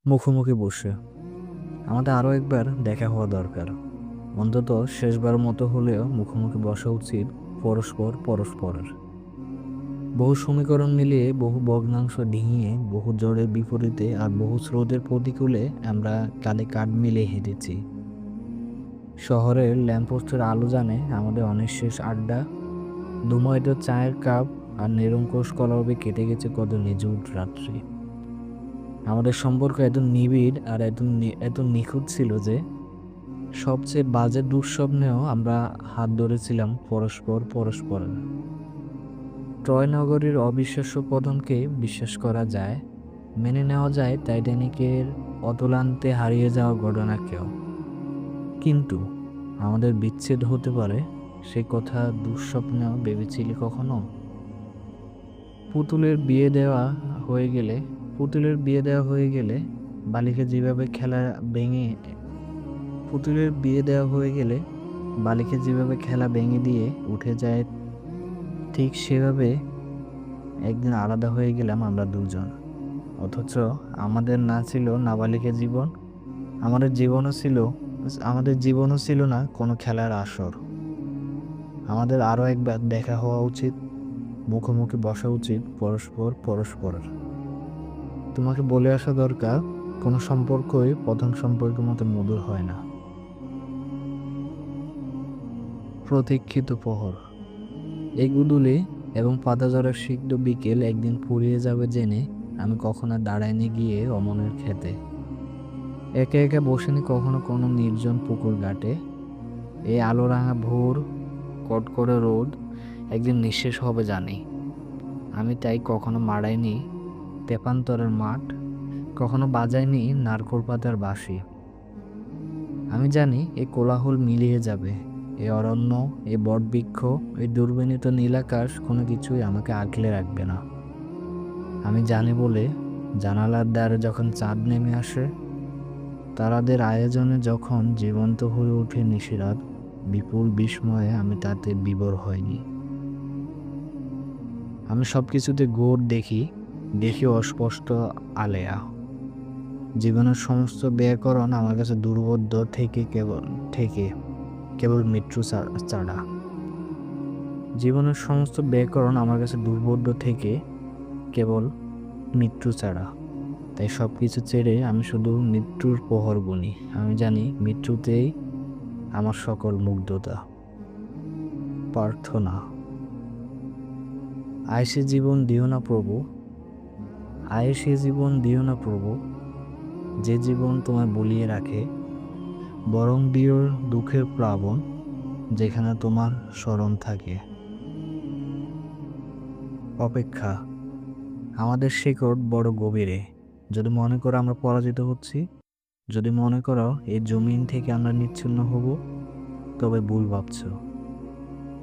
মুখোমুখি বসে আমাদের আরও একবার দেখা হওয়া দরকার। অন্তত শেষবার মতো হলেও মুখোমুখি বসা উচিত পরস্পরের। বহু সমীকরণ মিলিয়ে, বহু ভগ্নাংশ ডিঙিয়ে, বহু জোরের বিপরীতে আর বহু স্রোতের প্রতিকূলে আমরা কাঁধে কাঁধ মিলিয়ে হেঁটেছি। শহরের ল্যাম্পপোস্টের আলো জানে আমাদের অনিঃশেষ আড্ডা, ধুমোয় চায়ের কাপ আর নিরঙ্কুশ কলরবে কেটে গেছে কত নিঝুট রাত্রি। আমাদের সম্পর্ক এত নিবিড় আর এত নিখুঁত ছিল যে সবচেয়ে বাজে দুঃস্বপ্নেও আমরা হাত ধরেছিলাম পরস্পরের। ট্রয় নগরীর অবিশ্বাস্য পতনকে বিশ্বাস করা যায়, মেনে নেওয়া যায় টাইটানিকের অতলান্তে হারিয়ে যাওয়া ঘটনাকেও। কিন্তু আমাদের বিচ্ছেদ হতে পারে, সে কথা দুঃস্বপ্নেও ভেবেছিলি কখনো? পুতুলের বিয়ে দেওয়া হয়ে গেলে পুতুলের বিয়ে দেওয়া হয়ে গেলে বালিকা যেভাবে খেলা ভেঙে পুতুলের বিয়ে দেওয়া হয়ে গেলে বালিকা যেভাবে খেলা ভেঙে দিয়ে উঠে যায়, ঠিক সেভাবে একদিন আলাদা হয়ে গেলাম আমরা দুজন। অথচ আমাদের না ছিল নাবালিকা জীবন, আমাদের জীবনও ছিল আমাদের জীবনও ছিল না কোনো খেলার আসর। আমাদের আরও একবার দেখা হওয়া উচিত, মুখোমুখি বসা উচিত পরস্পরের। তোমাকে বলে আসা দরকার, কোনো সম্পর্কই প্রথম সম্পর্কের মতো মধুর হয় না। প্রতীক্ষিত প্রহর, এই গুদুলি এবং পাতাঝরার সিক্ত বিকেল একদিন ফুরিয়ে যাবে জেনে আমি কখনো দাঁড়াইনি গিয়ে অমনের খেতে, একে একে বসিনি কখনো কোনো নির্জন পুকুর ঘাটে। এই আলোরাঙা ভোর, কটকরে রোদ একদিন নিঃশেষ হবে জানি। আমি তাই কখনো মাড়াইনি তেপান্তরের মাঠ, কখনো বাজাইনি নারকোল পাতার বাঁশি। আমি জানি এই কোলাহল মিলিয়ে যাবে, এই অরণ্য, এই বটবৃক্ষ, এই দুর্বিনীত নীলাকাশ কোনো কিছুই আমাকে আগলে রাখবে না। আমি জানি বলে জানালার দ্বারে যখন চাঁদ নেমে আসে, তারাদের আয়োজনে যখন জীবন্ত হয়ে ওঠে নিশিরাত, বিপুল বিস্ময়ে আমি তাতে বিভোর হইনি। আমি সব কিছুতে গোর দেখি অস্পষ্ট আলেয়া। জীবনের সমস্ত ব্যাকরণ আমার কাছে দুর্বোধ্য কেবল মৃত্যু ছাড়া। জীবনের সমস্ত ব্যাকরণ আমার কাছে দুর্বোধ্য থেকে কেবল মৃত্যু ছাড়া। তাই সব কিছু ছেড়ে আমি শুধু মৃত্যুর প্রহর গুনি। আমি জানি মৃত্যুতেই আমার সকল মুগ্ধতা। প্রার্থনা, আয়েসে জীবন দিও না প্রভু, আয়েসে জীবন দিও না প্রভু, যে জীবন তোমায় বলিয়ে রাখে, বরং দিও দুঃখের প্লাবন, যেখানে তোমার স্মরণ থাকে। অপেক্ষা, আমাদের শেকড় বড় গভীরে। যদি মনে করো আমরা পরাজিত হচ্ছি, যদি মনে করো এই জমিন থেকে আমরা নিচ্ছিন্ন হব, তবে ভুল ভাবছ।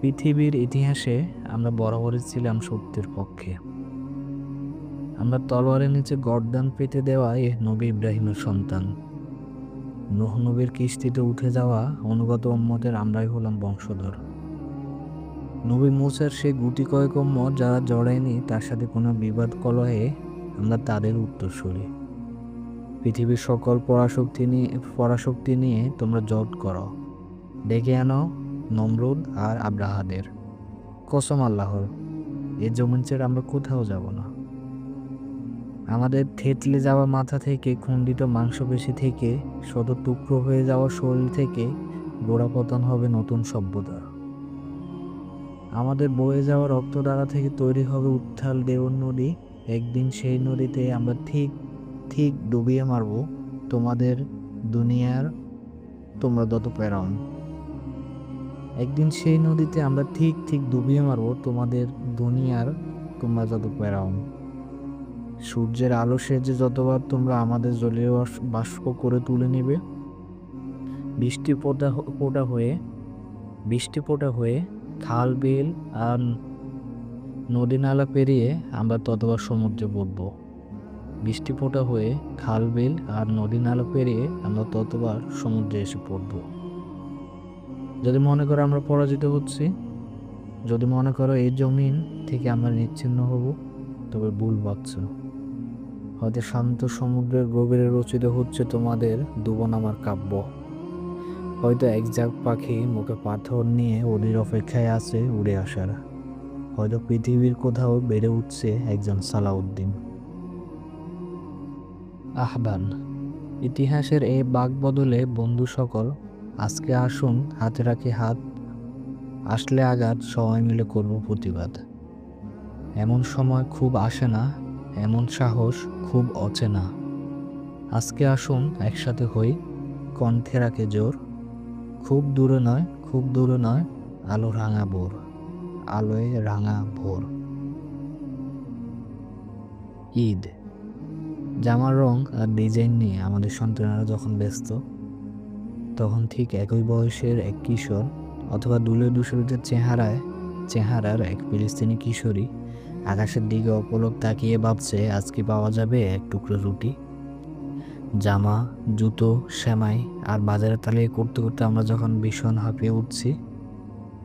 পৃথিবীর ইতিহাসে আমরা বরাবরই ছিলাম সত্যের পক্ষে। আমরা তলোয়ারের নিচে গর্দান পেতে দেওয়া নবী ইব্রাহিমের সন্তান। নূহ নবীর কিস্তিতে উঠে যাওয়া অনুগত উম্মতের আমরাই হলাম বংশধর। নবী মুসার সেই গুটি কয়েক উম্মত যারা জড়ায়নি তার সাথে কোনো বিবাদ কলহে আমরা তাদের উত্তরসূরি। পৃথিবীর সকল পরাশক্তি নিয়ে তোমরা জোট করো, ডেকে আনো নমরুদ আর আব্রাহাদের। কসম আল্লাহর, এ জমিন ছেড়ে আমরা কোথাও যাব না। আমাদের থেতলে যাওয়া মাথা থেকে, খণ্ডিত মাংসপেশি থেকে, শত টুকরো হয়ে যাওয়া শরীর থেকে গোড়াপতন হবে নতুন সভ্যতার। আমাদের বয়ে যাওয়া রক্তধারা থেকে তৈরি হবে উত্তাল দেওর নদী। একদিন সেই নদীতে আমরা ঠিক ঠিক ডুবিয়ে মারব তোমাদের দুনিয়ার তোমরা যত প্রেরণ। একদিন সেই নদীতে আমরা ঠিক ঠিক ডুবিয়ে মারব তোমাদের দুনিয়ার তোমরা যত প্রেরণ। সূর্যের আলো সেজে যতবার তোমরা আমাদের জলীয় বাষ্প করে তুলে নেবে, বৃষ্টি ফোঁটা হয়ে খাল বিল আর নদী নালা পেরিয়ে আমরা ততবার সমুদ্রে পড়ব। বৃষ্টি ফোঁটা হয়ে খাল বিল আর নদী নালা পেরিয়ে আমরা ততবার সমুদ্রে এসে পড়ব। যদি মনে করো আমরা পরাজিত হচ্ছি, যদি মনে করো এই জমিন থেকে আমরা নিচ্ছিন্ন হব, তবে ভুল ভাবছ। হয়তো শান্ত সমুদ্রের গভীরে রচিত হচ্ছে তোমাদের ডুবোনামার কাব্য। হয়তো এক ঝাঁক পাখি মুখে পাথর নিয়ে ওদের অপেক্ষায় আছে উড়ে আসার। হয়তো পৃথিবীর কোথাও বেড়ে উঠছে একজন সালাউদ্দিন। আহ্বান। ইতিহাসের এই বাঁকবদলে বন্ধু সকল, আজকে আসুন হাতে রাখি হাত, আসলে আঘাত সবাই মিলে করব প্রতিবাদ। এমন সময় খুব আসে না, এমন সাহস খুব অচেনা। আজকে আসুন একসাথে হই, কণ্ঠে রাখে জোর। খুব দূরে নয়, খুব দূরে নয়, আলো রাঙা ভোর, আলোয় রাঙা ভোর। ঈদ। জামার রং আর ডিজাইন নিয়ে আমাদের সন্তানেরা যখন ব্যস্ত, তখন ঠিক একই বয়সের এক কিশোর অথবা দুলে দুশোরিতের চেহারার এক ফিলিস্তিনি কিশোরী আকাশের দিকে অপলক তাকিয়ে ভাবছে আজ কি পাওয়া যাবে এক টুকরো রুটি। জামা, জুতো, সেমাই আর বাজারে তালিয়ে করতে করতে আমরা যখন ভীষণ হাঁপিয়ে উঠছি,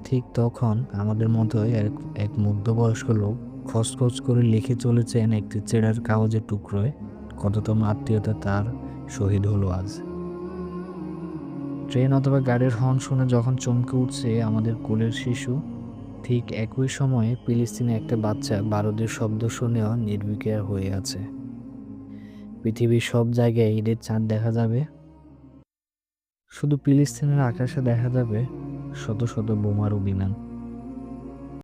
ঠিক তখন আমাদের মতোই এক মধ্যবয়স্ক লোক খচখচ করে লিখে চলেছেন একটি ছেঁড়ার কাগজের টুকরোয় কততম আত্মীয়তা তার শহীদ হলো আজ। ট্রেন অথবা গাড়ির হর্ন শুনে যখন চমকে উঠছে আমাদের কোলের শিশু, ঠিক একই সময়ে ফিলিস্তিনে একটা বাচ্চা বারুদের শব্দ শুনেও নির্বিকার হয়ে আছে। পৃথিবীর সব জায়গায় ঈদের চাঁদ দেখা যাবে, শুধু ফিলিস্তিনের আকাশে দেখা যাবে শত শত বোমারু বিমান।